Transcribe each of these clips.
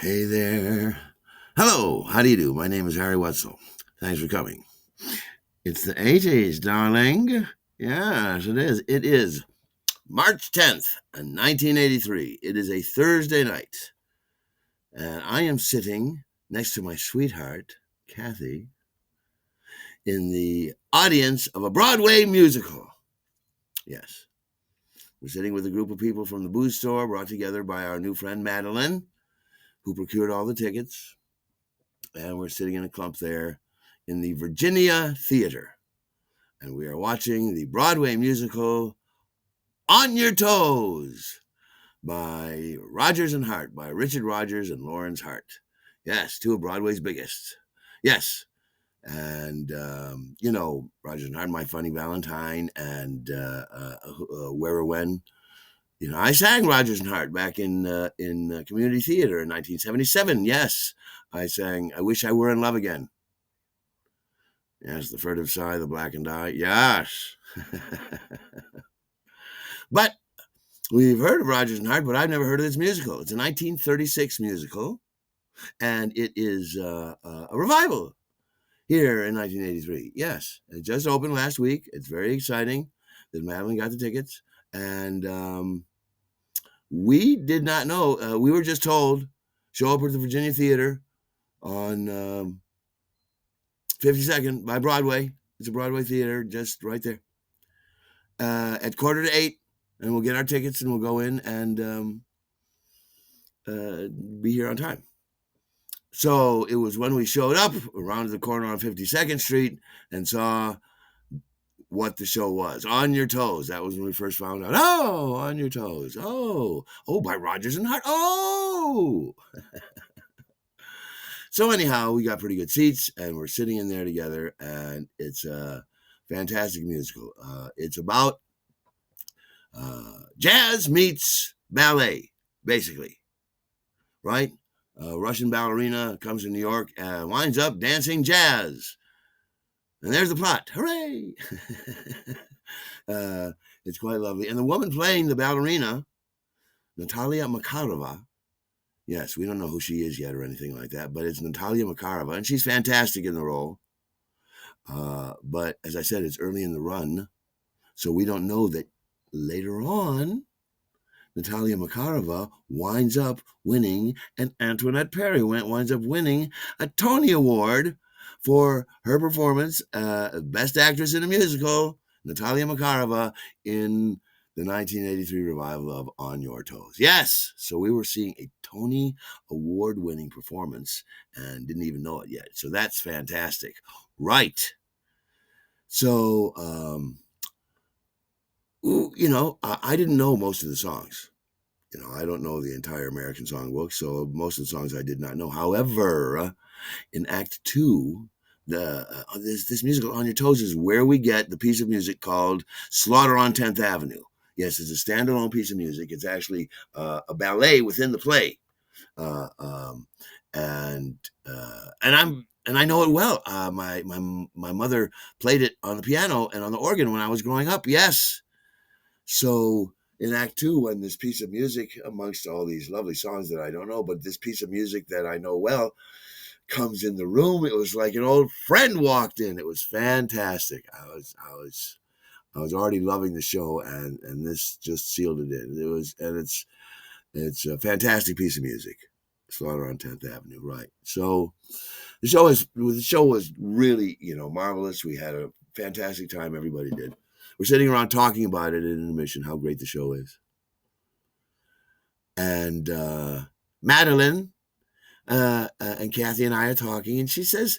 Hey there. Hello, how do you do? My name is Harry Wetzel. Thanks for coming. It's the 80s, darling. Yes, it is. It is March 10th, 1983. It is a Thursday night, and I am sitting next to my sweetheart, Kathy, in the audience of a Broadway musical. Yes. We're sitting with a group of people from the booze store brought together by our new friend, Madeline, who procured all the tickets. And we're sitting in a clump there in the Virginia Theater. And we are watching the Broadway musical On Your Toes by Rodgers and Hart, by Richard Rodgers and Lawrence Hart. Yes, two of Broadway's biggest. Yes. And, Rodgers and Hart, My Funny Valentine, and Where or When. I sang Rodgers and Hart back in community theater in 1977. Yes, I sang I Wish I Were in Love Again. Yes, the furtive sigh, the blackened eye. Yes. But we've heard of Rodgers and Hart, but I've never heard of this musical. It's a 1936 musical, and it is a revival here in 1983. Yes, it just opened last week. It's very exciting that Madeline got the tickets, and we did not know. We were just told, show up at the Virginia Theater on 52nd by Broadway. It's a Broadway theater just right there. At 7:45, and we'll get our tickets and we'll go in and be here on time. So it was when we showed up around the corner on 52nd Street and saw what the show was. On Your Toes. That was when we first found out. Oh, On Your Toes. Oh, by Rodgers and Hart. Oh. So anyhow, we got pretty good seats, and we're sitting in there together, and it's a fantastic musical. It's about jazz meets ballet, basically, right? A Russian ballerina comes to New York and winds up dancing jazz. And there's the plot. Hooray! It's quite lovely. And the woman playing the ballerina, Natalia Makarova, yes, we don't know who she is yet or anything like that, but it's Natalia Makarova, and she's fantastic in the role. But as I said, it's early in the run, so we don't know that later on, Natalia Makarova winds up winning, and Antoinette Perry winds up winning a Tony Award for her performance, Best Actress in a Musical, Natalia Makarova, in the 1983 revival of On Your Toes. Yes, so we were seeing a Tony Award-winning performance and didn't even know it yet. So that's fantastic. Right. So, I didn't know most of the songs. I don't know the entire American Songbook, so most of the songs I did not know. However, in Act 2, this musical On Your Toes is where we get the piece of music called Slaughter on 10th Avenue. Yes, it's a standalone piece of music. It's actually a ballet within the play, and I know it well. My mother played it on the piano and on the organ when I was growing up. Yes, so in Act 2, when this piece of music, amongst all these lovely songs that I don't know, but this piece of music that I know well comes in the room, it was like an old friend walked in. It was fantastic. I was already loving the show, and this just sealed it in. It's a fantastic piece of music. Slaughter on 10th Avenue, right? So the show was really, marvelous. We had a fantastic time. Everybody did. We're sitting around talking about it in intermission, how great the show is. And Madeline and Kathy and I are talking, and she says,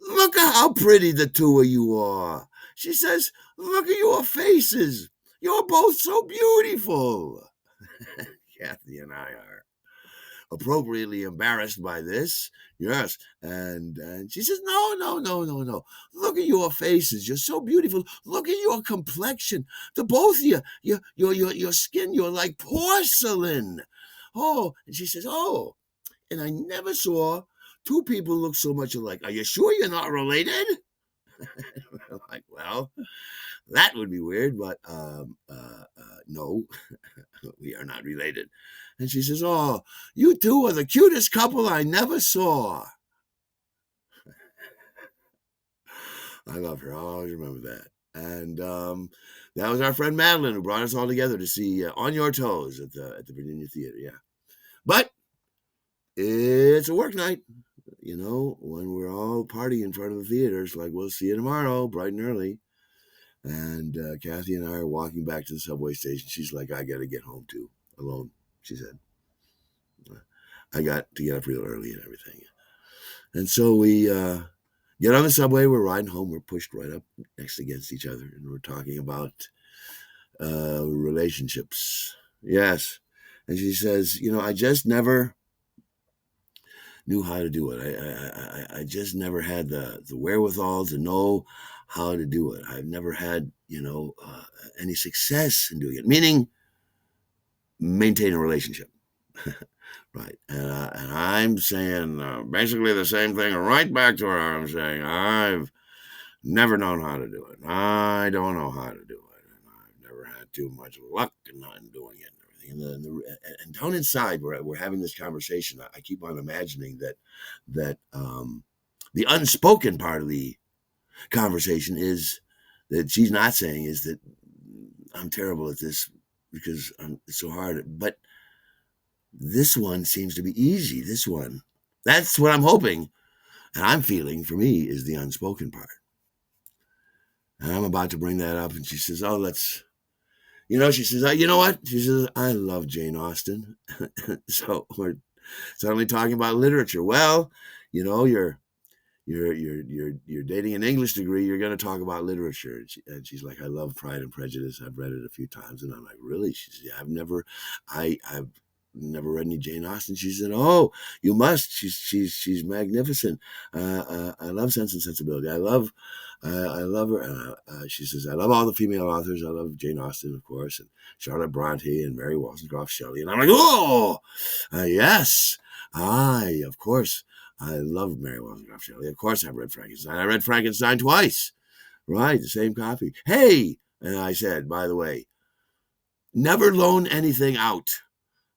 "Look at how pretty the two of you are." She says, "Look at your faces. You're both so beautiful." Kathy and I are appropriately embarrassed by this. Yes. And she says, no. Look at your faces. You're so beautiful. Look at your complexion. The both of you, your skin, you're like porcelain. Oh, and she says, oh, and I never saw two people look so much alike. Are you sure you're not related? We're like, well, That would be weird, but no, we are not related. And she says, oh, you two are the cutest couple I never saw. I love her. I'll always remember that. And that was our friend Madeline who brought us all together to see On Your Toes at the Virginia Theater. Yeah. But it's a work night. You know, when we're all partying in front of the theaters, like, we'll see you tomorrow, bright and early. And Kathy and I are walking back to the subway station. She's like, I got to get home too, alone, she said. I got to get up real early and everything. And so we get on the subway. We're riding home. We're pushed right up next against each other. And we're talking about relationships. Yes. And she says, you know, I just never knew how to do it. I just never had the wherewithal to know how to do it. I've never had, you know, any success in doing it, meaning maintain a relationship. Right. And I'm saying basically the same thing right back to her. I'm saying I've never known how to do it. I don't know how to do it. And I've never had too much luck in doing it. And down inside, we're having this conversation. I keep on imagining that the unspoken part of the conversation is that she's not saying is that I'm terrible at this because it's so hard. But this one seems to be easy. This one, that's what I'm hoping and I'm feeling for me is the unspoken part. And I'm about to bring that up, and she says, "Oh, let's." You know, she says, you know what? She says, I love Jane Austen. So we're suddenly talking about literature. Well, you know, you're dating an English degree. You're going to talk about literature. And she's like, I love Pride and Prejudice. I've read it a few times. And I'm like, really? She says, yeah, I've never read any Jane Austen. She said, oh, you must. She's magnificent. I love Sense and Sensibility. I love her. She says, I love all the female authors. I love Jane Austen, of course, and Charlotte Bronte and Mary Wollstonecraft Shelley. And I'm like, oh, yes. Of course, I love Mary Wollstonecraft Shelley. Of course, I've read Frankenstein. I read Frankenstein twice. Right, the same copy. Hey, and I said, by the way, never loan anything out.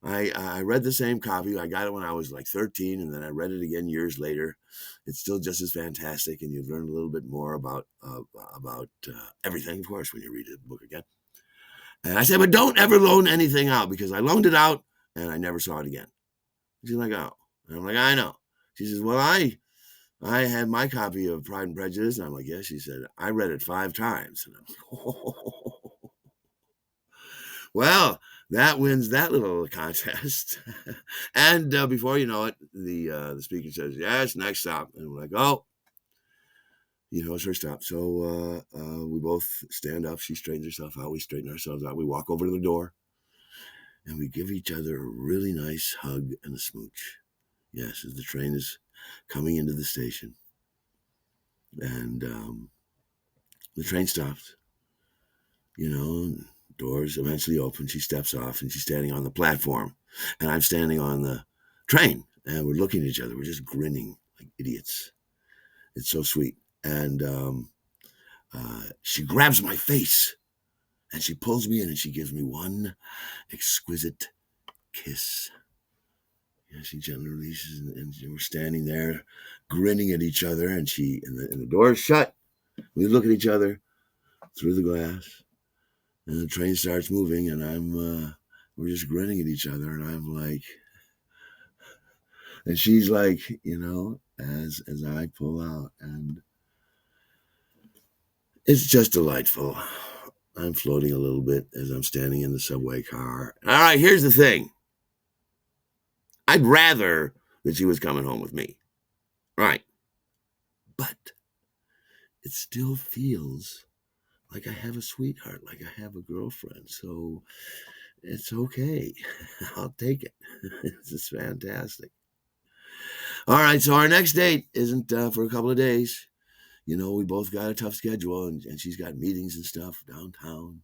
I read the same copy. I got it when I was like 13, and then I read it again years later. It's still just as fantastic, and you've learned a little bit more about everything, of course, when you read the book again. And I said, but don't ever loan anything out, because I loaned it out, and I never saw it again. She's like, oh. And I'm like, I know. She says, well, I had my copy of Pride and Prejudice, and I'm like, yes. She said, I read it 5 times. And I'm like, oh. Well, that wins that little contest. And before you know it, the speaker says, yes, next stop. And we're like, oh, you know, it's her stop. So we both stand up. She straightens herself out. We straighten ourselves out. We walk over to the door, and we give each other a really nice hug and a smooch. Yes, as the train is coming into the station. And the train stops, you know, doors eventually open. She steps off, and she's standing on the platform, and I'm standing on the train, and we're looking at each other. We're just grinning like idiots. It's so sweet. And she grabs my face, and she pulls me in, and she gives me one exquisite kiss. Yeah, she gently releases, and we're standing there grinning at each other, and the door is shut. We look at each other through the glass. And the train starts moving, and we're just grinning at each other, and I'm like, and she's like, you know, as I pull out, and it's just delightful. I'm floating a little bit as I'm standing in the subway car. All right, here's the thing. I'd rather that she was coming home with me. Right. But it still feels like I have a sweetheart, like I have a girlfriend. So it's okay. I'll take it. This is fantastic. All right, so our next date isn't for a couple of days. You know, we both got a tough schedule, and she's got meetings and stuff downtown.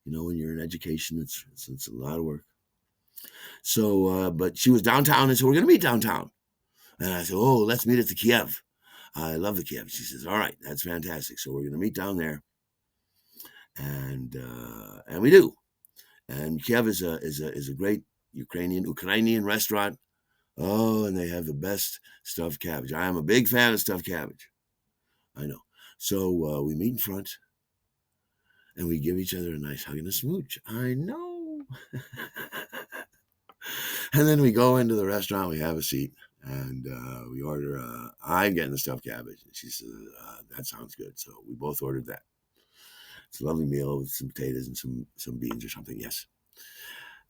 You know, when you're in education, it's a lot of work. So, but she was downtown, and so we're going to meet downtown. And I said, oh, let's meet at the Kiev. I love the Kiev. She says, all right, that's fantastic. So we're going to meet down there. and we do. And Kiev is a great Ukrainian restaurant. Oh, and they have the best stuffed cabbage. I am a big fan of stuffed cabbage. I know. So we meet in front, and we give each other a nice hug and a smooch. I know. And then we go into the restaurant. We have a seat, and we order. I'm getting the stuffed cabbage, and she says, "That sounds good." So we both ordered that. It's a lovely meal with some potatoes and some beans or something. Yes.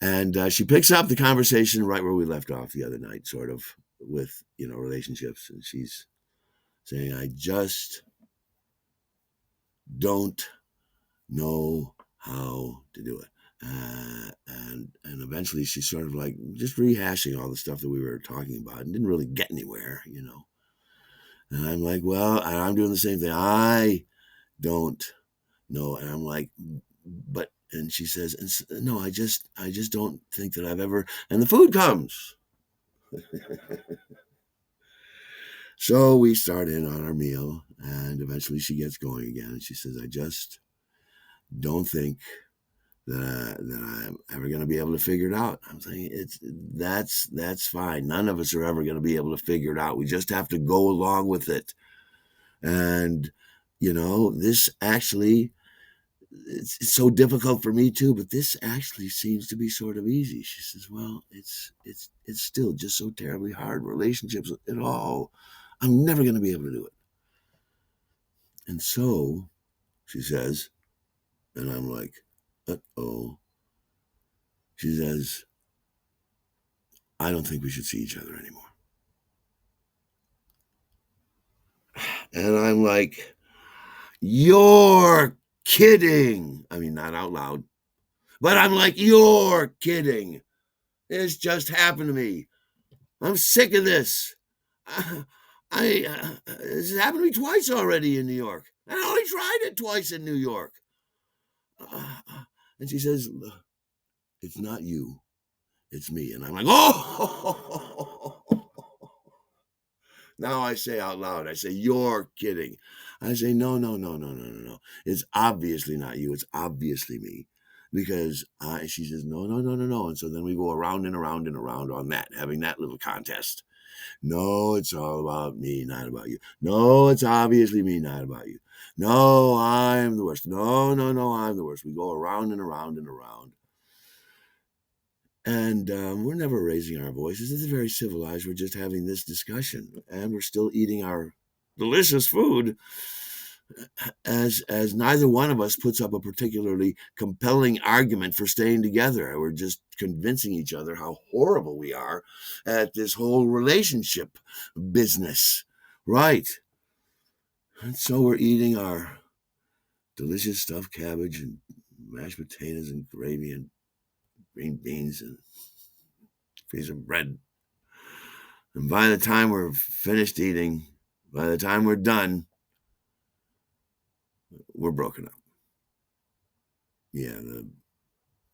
And she picks up the conversation right where we left off the other night, sort of with relationships, and she's saying, "I just don't know how to do it." And eventually she's sort of like just rehashing all the stuff that we were talking about and didn't really get anywhere. And I'm like, well, and I'm doing the same thing. I don't know. And I'm like, but, and she says, no, I just don't think that I've ever, and the food comes. So we start in on our meal, and eventually she gets going again. And she says, I just don't think that I'm ever going to be able to figure it out. I'm saying that's fine. None of us are ever going to be able to figure it out. We just have to go along with it. And this actually, it's so difficult for me too, but this actually seems to be sort of easy. She says, well, it's still just so terribly hard. Relationships at all. I'm never going to be able to do it. And so she says, and I'm like, uh-oh. She says, I don't think we should see each other anymore. And I'm like, you're kidding. I mean, not out loud, but I'm like, you're kidding. This just happened to me. I'm sick of this. This has happened to me twice already in New York. I only tried it twice in New York. And she says, it's not you, it's me. And I'm like, oh. Now I say out loud, I say, you're kidding. I say, no. It's obviously not you. It's obviously me. Because she says, no. And so then we go around and around and around on that, having that little contest. No, it's all about me, not about you. No, it's obviously me, not about you. No, I'm the worst. No, I'm the worst. We go around and around and around. And we're never raising our voices. This is very civilized. We're just having this discussion, and we're still eating our delicious food. As neither one of us puts up a particularly compelling argument for staying together. We're just convincing each other how horrible we are at this whole relationship business. Right. And so we're eating our delicious stuffed cabbage and mashed potatoes and gravy and green beans and piece of bread. And by the time we're finished eating, by the time we're done, we're broken up. Yeah,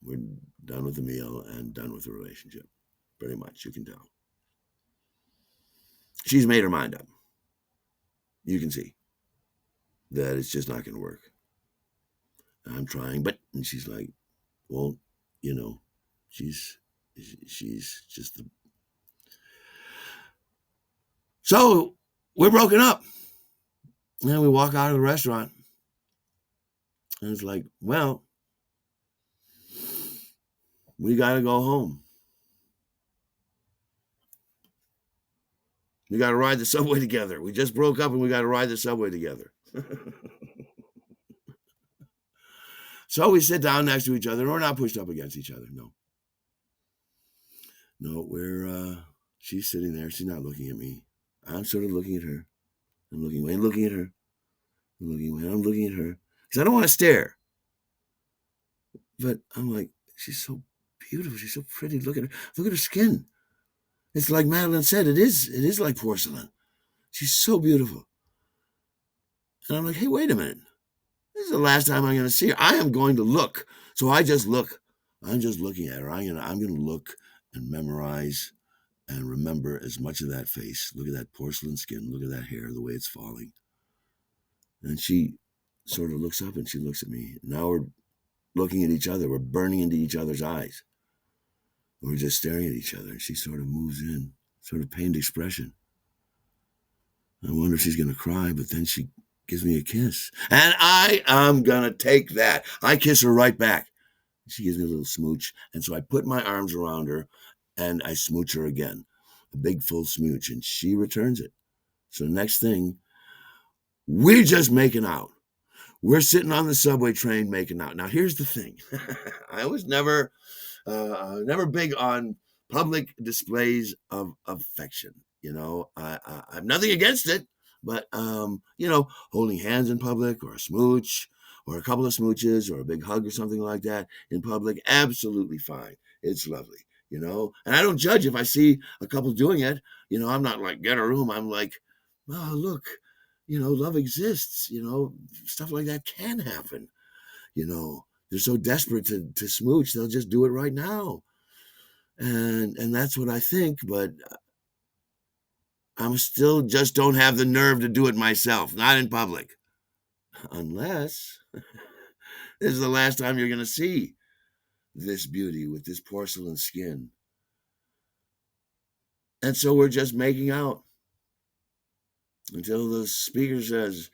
we're done with the meal and done with the relationship. Pretty much, you can tell. She's made her mind up. You can see that it's just not going to work. I'm trying, and she's like, well, she's just the. So we're broken up. And we walk out of the restaurant. And it's like, well, we got to go home. We got to ride the subway together. We just broke up and we got to ride the subway together. So we sit down next to each other. We're not pushed up against each other. No, she's sitting there. She's not looking at me. I'm sort of looking at her. I'm looking away and looking at her. I'm looking away and I'm looking at her. Because I don't want to stare. But I'm like, she's so beautiful. She's so pretty. Look at her. Look at her skin. It's like Madeline said. It is like porcelain. She's so beautiful. And I'm like, hey, wait a minute. This is the last time I'm going to see her. I am going to look. So I just look. I'm just looking at her. I'm going to look and memorize and remember as much of that face. Look at that porcelain skin. Look at that hair, the way it's falling. And she sort of looks up and she looks at me. Now we're looking at each other. We're burning into each other's eyes. We're just staring at each other. And she sort of moves in, sort of pained expression. I wonder if she's going to cry, but then she gives me a kiss. And I am going to take that. I kiss her right back. She gives me a little smooch. And so I put my arms around her and I smooch her again. A big full smooch. And she returns it. So next thing, we're just making out. We're sitting on the subway train making out. Now, here's the thing. I was never big on public displays of affection. I have nothing against it, but, holding hands in public or a smooch or a couple of smooches or a big hug or something like that in public, absolutely fine. It's lovely, and I don't judge if I see a couple doing it. I'm not like, get a room. I'm like, oh, look, love exists, stuff like that can happen. They're so desperate to smooch, they'll just do it right now. And that's what I think, but I'm still just don't have the nerve to do it myself, not in public. Unless this is the last time you're going to see this beauty with this porcelain skin. And so we're just making out until the speaker says,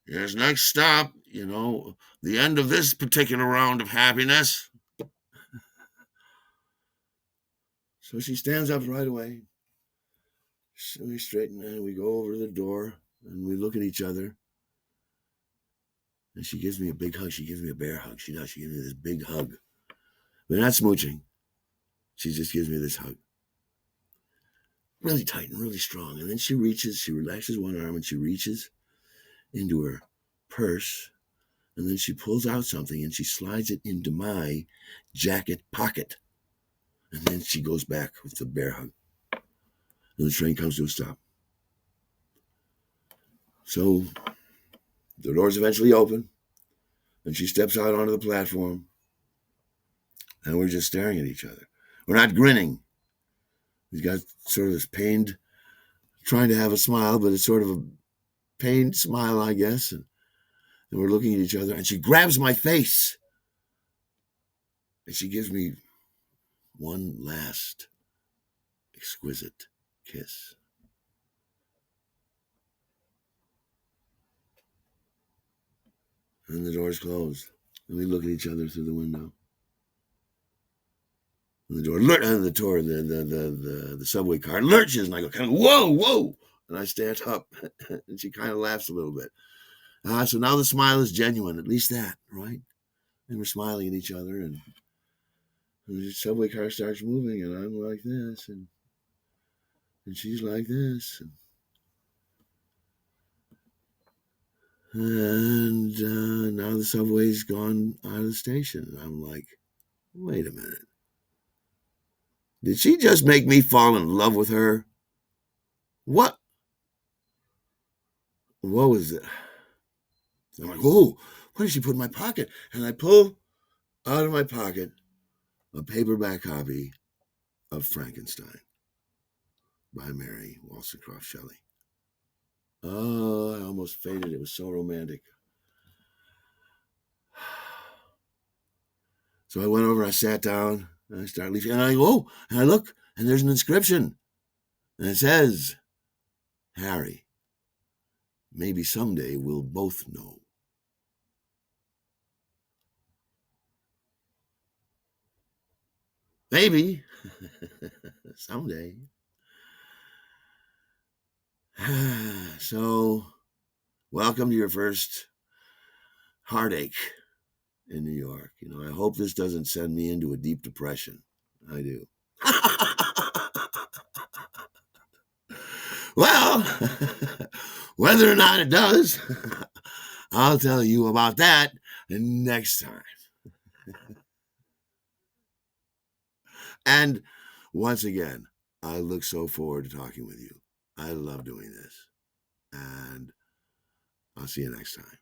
here's next stop, the end of this particular round of happiness. So she stands up right away. So we straighten and we go over to the door and we look at each other. And she gives me a big hug. She gives me a bear hug. She does. She gives me this big hug. We're not smooching. She just gives me this hug. Really tight and really strong. And then she relaxes one arm and she reaches into her purse. And then she pulls out something and she slides it into my jacket pocket. And then she goes back with the bear hug. And the train comes to a stop. So the doors eventually open, and she steps out onto the platform, and we're just staring at each other. We're not grinning. We've got sort of this pained, trying to have a smile, but it's sort of a pained smile, I guess. And we're looking at each other, and she grabs my face, and she gives me one last exquisite kiss. And the doors close, and we look at each other through the window. And the subway car lurches, and I go kind of, whoa, whoa, and I stand up, and she kind of laughs a little bit. So now the smile is genuine, at least that, right? And we're smiling at each other, and the subway car starts moving, and I'm like this, and she's like this, and now the subway's gone out of the station, and I'm like, wait a minute. Did she just make me fall in love with her? What was it? I'm like, whoa, what did she put in my pocket? And I pull out of my pocket a paperback copy of Frankenstein by Mary Wollstonecraft Shelley. Oh, I almost fainted. It was so romantic. So I went over, I sat down, and I started leafing, and I go, oh, and I look, and there's an inscription. And it says, Harry, maybe someday we'll both know. Maybe. Someday. So, welcome to your first heartache in New York. I hope this doesn't send me into a deep depression. I do. Well, whether or not it does, I'll tell you about that next time. And once again, I look so forward to talking with you. I love doing this. And I'll see you next time.